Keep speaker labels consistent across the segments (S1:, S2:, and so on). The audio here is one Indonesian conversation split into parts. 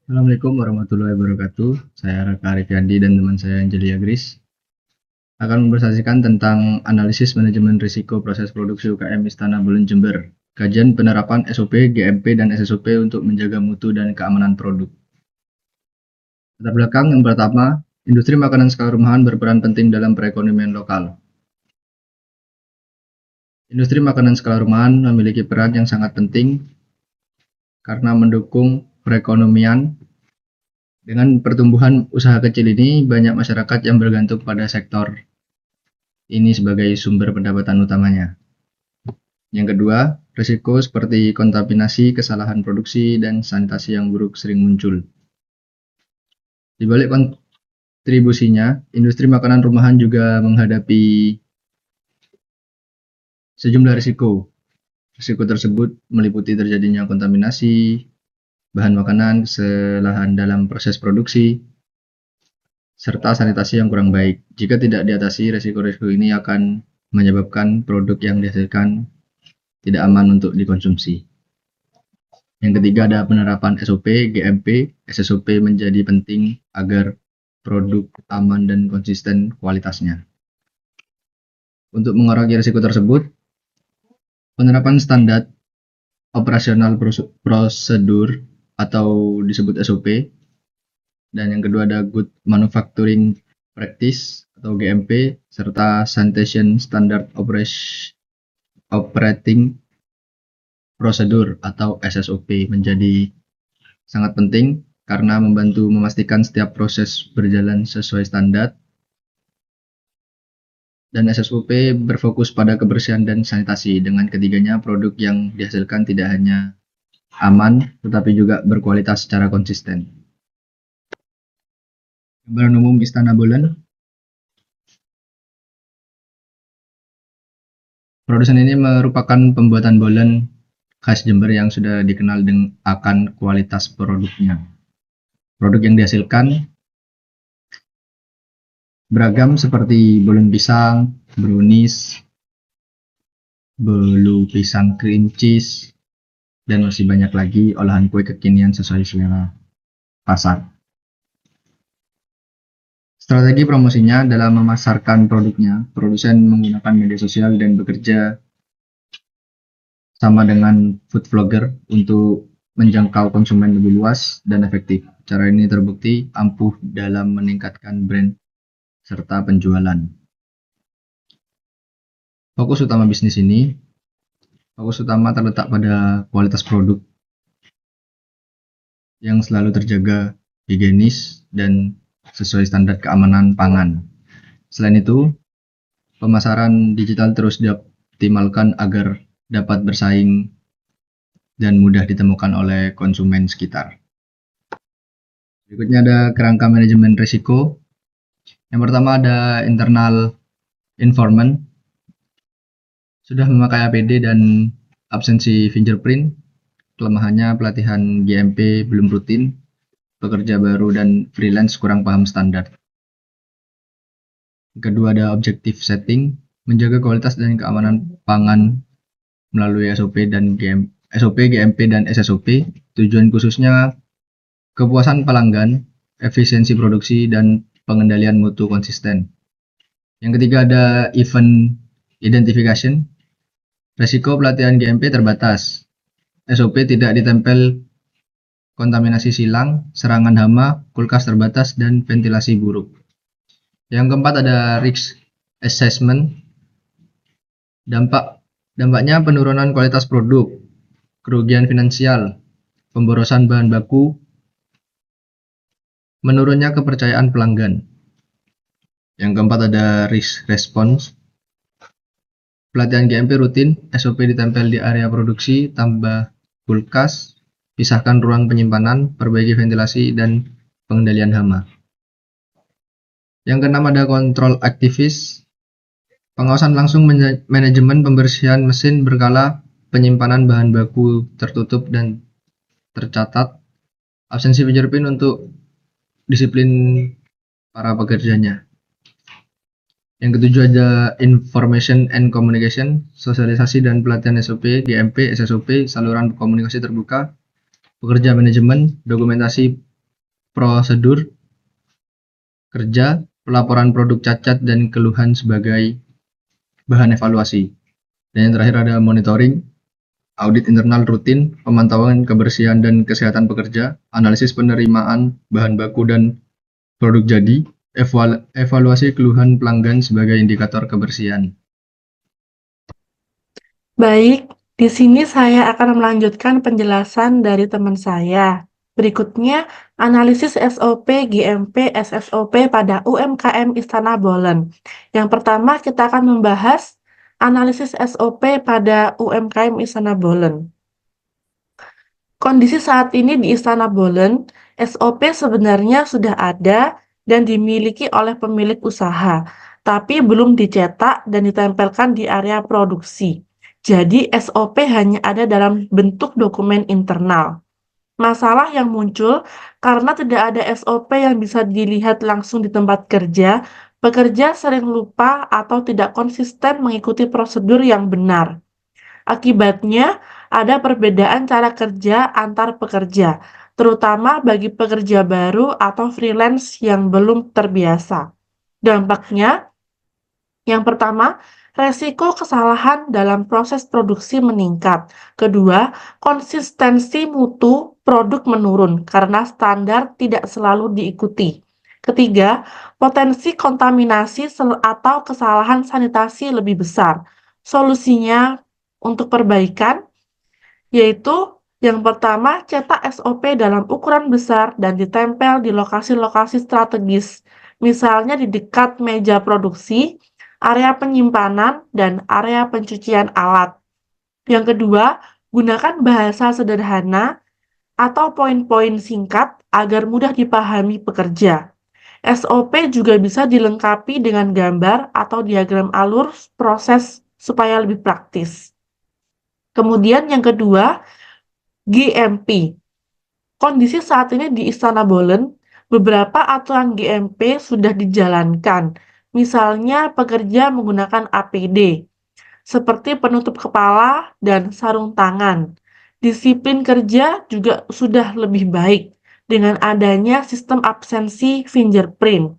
S1: Assalamualaikum warahmatullahi wabarakatuh. Saya Raka Arifyandi dan teman saya Angelia Gris akan mempresentasikan tentang analisis manajemen risiko proses produksi UKM Istana Bulan Jember. Kajian penerapan SOP, GMP, dan SSOP untuk menjaga mutu dan keamanan produk. Latar belakang yang pertama, industri makanan skala rumahan berperan penting dalam perekonomian lokal. Industri makanan skala rumahan memiliki peran yang sangat penting karena mendukung perekonomian. Dengan pertumbuhan usaha kecil ini, banyak masyarakat yang bergantung pada sektor ini sebagai sumber pendapatan utamanya. Yang kedua, risiko seperti kontaminasi, kesalahan produksi, dan sanitasi yang buruk sering muncul. Di balik kontribusinya, industri makanan rumahan juga menghadapi sejumlah risiko. Risiko tersebut meliputi terjadinya kontaminasi bahan makanan, kesalahan dalam proses produksi, serta sanitasi yang kurang baik. Jika tidak diatasi, risiko-risiko ini akan menyebabkan produk yang dihasilkan tidak aman untuk dikonsumsi. Yang ketiga ada penerapan SOP, GMP, SSOP menjadi penting agar produk aman dan konsisten kualitasnya. Untuk mengurangi risiko tersebut, penerapan standar operasional prosedur atau disebut SOP, dan yang kedua ada Good Manufacturing Practice atau GMP, serta Sanitation Standard Operating Procedure atau SSOP menjadi sangat penting karena membantu memastikan setiap proses berjalan sesuai standar. Dan SSOP berfokus pada kebersihan dan sanitasi. Dengan ketiganya, produk yang dihasilkan tidak hanya aman, tetapi juga berkualitas secara konsisten. Gambaran umum Istana Bolen. Produsen ini merupakan pembuatan bolen khas Jember yang sudah dikenal dengan akan kualitas produknya. Produk yang dihasilkan beragam seperti bolen pisang, brownies, bolu pisang cream cheese, dan masih banyak lagi olahan kue kekinian sesuai selera pasar. Strategi promosinya dalam memasarkan produknya, produsen menggunakan media sosial dan bekerja sama dengan food vlogger untuk menjangkau konsumen lebih luas dan efektif. Cara ini terbukti ampuh dalam meningkatkan brand serta penjualan. Fokus utama bisnis ini, fokus utama terletak pada kualitas produk yang selalu terjaga higienis dan sesuai standar keamanan pangan. Selain itu, pemasaran digital terus dioptimalkan agar dapat bersaing dan mudah ditemukan oleh konsumen sekitar. Berikutnya ada kerangka manajemen risiko. Yang pertama ada internal environment. Sudah memakai APD dan absensi fingerprint. Kelemahannya pelatihan GMP belum rutin, pekerja baru dan freelance kurang paham standar. Kedua ada objective setting, menjaga kualitas dan keamanan pangan melalui SOP, GMP, dan SSOP. Tujuan khususnya kepuasan pelanggan, efisiensi produksi, dan pengendalian mutu konsisten. Yang ketiga ada event identification. Resiko pelatihan GMP terbatas. SOP tidak ditempel kontaminasi silang, serangan hama, kulkas terbatas, dan ventilasi buruk. Yang keempat ada risk assessment. Dampaknya penurunan kualitas produk, kerugian finansial, pemborosan bahan baku, menurunnya kepercayaan pelanggan. Yang keempat ada risk response. Pelatihan GMP rutin, SOP ditempel di area produksi, tambah kulkas, pisahkan ruang penyimpanan, perbaiki ventilasi, dan pengendalian hama. Yang keenam ada kontrol aktivis. Pengawasan langsung manajemen pembersihan mesin berkala, penyimpanan bahan baku tertutup dan tercatat, absensi fingerprint untuk disiplin para pekerjanya. Yang ketujuh ada information and communication, sosialisasi dan pelatihan SOP, GMP, SSOP, saluran komunikasi terbuka, pekerja manajemen, dokumentasi prosedur kerja, pelaporan produk cacat dan keluhan sebagai bahan evaluasi. Dan yang terakhir ada monitoring, audit internal rutin, pemantauan kebersihan dan kesehatan pekerja, analisis penerimaan bahan baku dan produk jadi, evaluasi keluhan pelanggan sebagai indikator kebersihan.
S2: Baik, di sini saya akan melanjutkan penjelasan dari teman saya. Berikutnya, analisis SOP, GMP, SSOP pada UMKM Istana Bolen. Yang pertama, kita akan membahas analisis SOP pada UMKM Istana Bolen. Kondisi saat ini di Istana Bolen, SOP sebenarnya sudah ada dan dimiliki oleh pemilik usaha, tapi belum dicetak dan ditempelkan di area produksi. Jadi SOP hanya ada dalam bentuk dokumen internal. Masalah yang muncul karena tidak ada SOP yang bisa dilihat langsung di tempat kerja, pekerja sering lupa atau tidak konsisten mengikuti prosedur yang benar. Akibatnya, ada perbedaan cara kerja antar pekerja, terutama bagi pekerja baru atau freelance yang belum terbiasa. Dampaknya, yang pertama, resiko kesalahan dalam proses produksi meningkat. Kedua, konsistensi mutu produk menurun karena standar tidak selalu diikuti. Ketiga, potensi kontaminasi atau kesalahan sanitasi lebih besar. Solusinya untuk perbaikan yaitu yang pertama, cetak SOP dalam ukuran besar dan ditempel di lokasi-lokasi strategis, misalnya di dekat meja produksi, area penyimpanan, dan area pencucian alat. Yang kedua, gunakan bahasa sederhana atau poin-poin singkat agar mudah dipahami pekerja. SOP juga bisa dilengkapi dengan gambar atau diagram alur proses supaya lebih praktis. Kemudian yang kedua, GMP. Kondisi saat ini di Istana Bolen, beberapa aturan GMP sudah dijalankan. Misalnya pekerja menggunakan APD, seperti penutup kepala dan sarung tangan. Disiplin kerja juga sudah lebih baik dengan adanya sistem absensi fingerprint.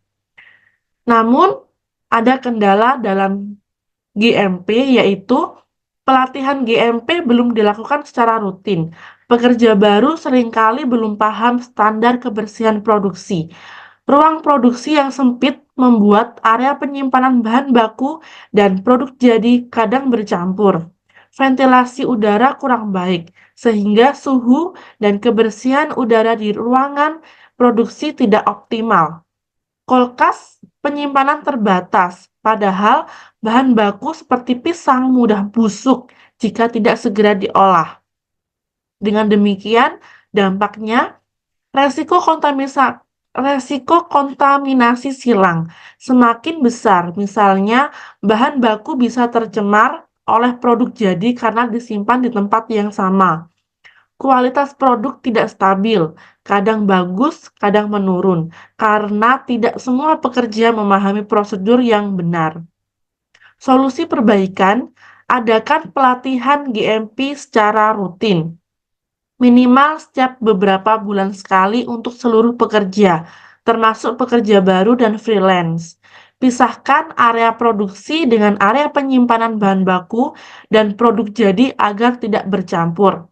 S2: Namun, ada kendala dalam GMP, yaitu pelatihan GMP belum dilakukan secara rutin. Pekerja baru seringkali belum paham standar kebersihan produksi. Ruang produksi yang sempit membuat area penyimpanan bahan baku dan produk jadi kadang bercampur. Ventilasi udara kurang baik, sehingga suhu dan kebersihan udara di ruangan produksi tidak optimal. Kulkas penyimpanan terbatas, padahal bahan baku seperti pisang mudah busuk jika tidak segera diolah. Dengan demikian, dampaknya resiko kontaminasi silang semakin besar. Misalnya, bahan baku bisa tercemar oleh produk jadi karena disimpan di tempat yang sama. Kualitas produk tidak stabil, kadang bagus, kadang menurun, karena tidak semua pekerja memahami prosedur yang benar. Solusi perbaikan, adakan pelatihan GMP secara rutin, minimal setiap beberapa bulan sekali untuk seluruh pekerja, termasuk pekerja baru dan freelance. Pisahkan area produksi dengan area penyimpanan bahan baku dan produk jadi agar tidak bercampur.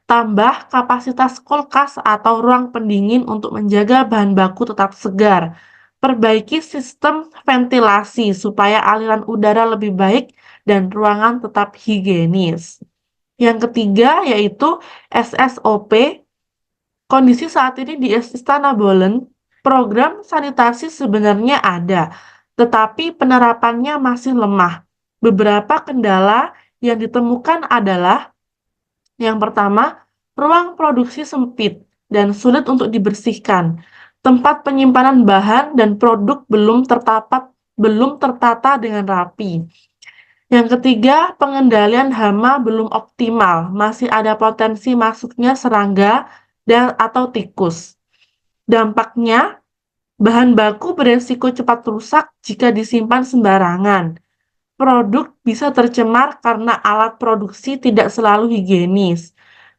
S2: Tambah kapasitas kulkas atau ruang pendingin untuk menjaga bahan baku tetap segar. Perbaiki sistem ventilasi supaya aliran udara lebih baik dan ruangan tetap higienis. Yang ketiga yaitu SSOP. Kondisi saat ini di Istana Bolen, program sanitasi sebenarnya ada, tetapi penerapannya masih lemah. Beberapa kendala yang ditemukan adalah yang pertama, ruang produksi sempit dan sulit untuk dibersihkan. Tempat penyimpanan bahan dan produk belum tertata dengan rapi. Yang ketiga, pengendalian hama belum optimal, masih ada potensi masuknya serangga atau tikus. Dampaknya, bahan baku beresiko cepat rusak jika disimpan sembarangan. Produk bisa tercemar karena alat produksi tidak selalu higienis.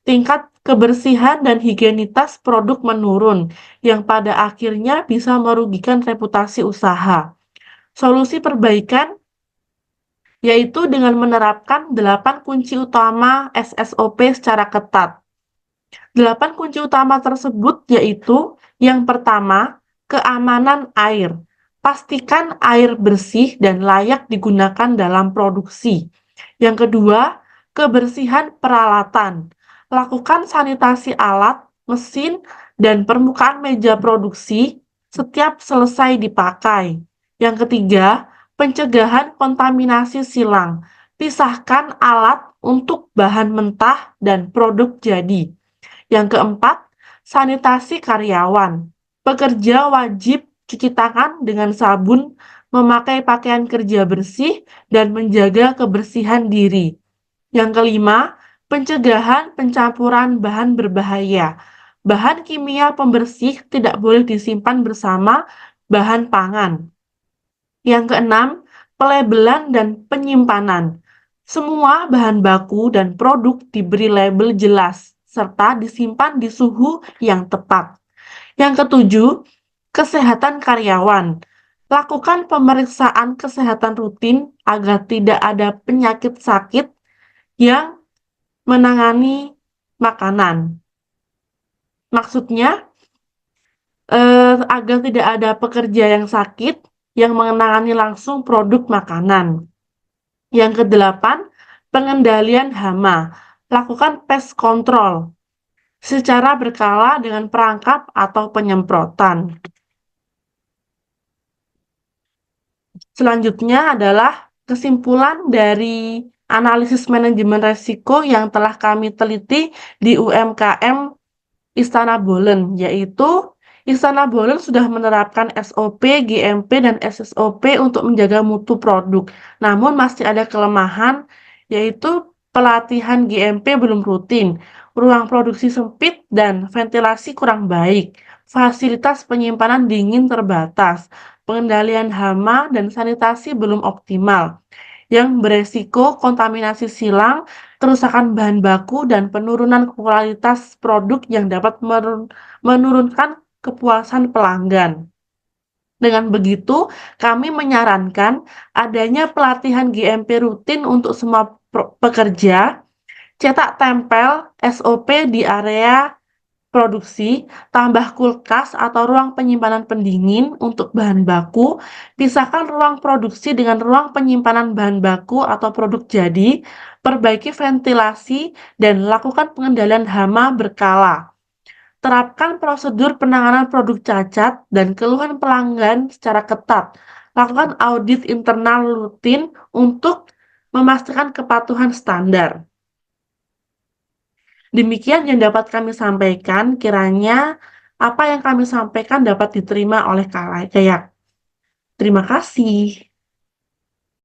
S2: Tingkat kebersihan dan higienitas produk menurun, yang pada akhirnya bisa merugikan reputasi usaha. Solusi perbaikan yaitu dengan menerapkan 8 kunci utama SSOP secara ketat. 8 kunci utama tersebut yaitu yang pertama, keamanan air. Pastikan air bersih dan layak digunakan dalam produksi. Yang kedua, kebersihan peralatan. Lakukan sanitasi alat, mesin, dan permukaan meja produksi setiap selesai dipakai. Yang ketiga, pencegahan kontaminasi silang. Pisahkan alat untuk bahan mentah dan produk jadi. Yang keempat, sanitasi karyawan. Pekerja wajib cuci tangan dengan sabun, memakai pakaian kerja bersih, dan menjaga kebersihan diri. Yang kelima, pencegahan pencampuran bahan berbahaya. Bahan kimia pembersih tidak boleh disimpan bersama bahan pangan. Yang keenam, pelabelan dan penyimpanan. Semua bahan baku dan produk diberi label jelas, serta disimpan di suhu yang tepat. Yang ketujuh, kesehatan karyawan. Lakukan pemeriksaan kesehatan rutin agar tidak ada penyakit sakit yang menangani makanan. Maksudnya, agar tidak ada pekerja yang sakit yang menangani langsung produk makanan. Yang kedelapan, pengendalian hama. Lakukan pest control secara berkala dengan perangkap atau penyemprotan. Selanjutnya adalah kesimpulan dari analisis manajemen risiko yang telah kami teliti di UMKM Istana Bolen, yaitu Istana Bolen sudah menerapkan SOP, GMP, dan SSOP untuk menjaga mutu produk. Namun masih ada kelemahan, yaitu pelatihan GMP belum rutin, ruang produksi sempit, dan ventilasi kurang baik, fasilitas penyimpanan dingin terbatas, pengendalian hama dan sanitasi belum optimal, yang beresiko kontaminasi silang, kerusakan bahan baku, dan penurunan kualitas produk yang dapat menurunkan kepuasan pelanggan. Dengan begitu, kami menyarankan adanya pelatihan GMP rutin untuk semua pekerja, cetak tempel SOP di area produksi, tambah kulkas atau ruang penyimpanan pendingin untuk bahan baku, pisahkan ruang produksi dengan ruang penyimpanan bahan baku atau produk jadi, perbaiki ventilasi, dan lakukan pengendalian hama berkala. Terapkan prosedur penanganan produk cacat dan keluhan pelanggan secara ketat. Lakukan audit internal rutin untuk memastikan kepatuhan standar. Demikian yang dapat kami sampaikan, kiranya apa yang kami sampaikan dapat diterima oleh khalayak. Terima kasih.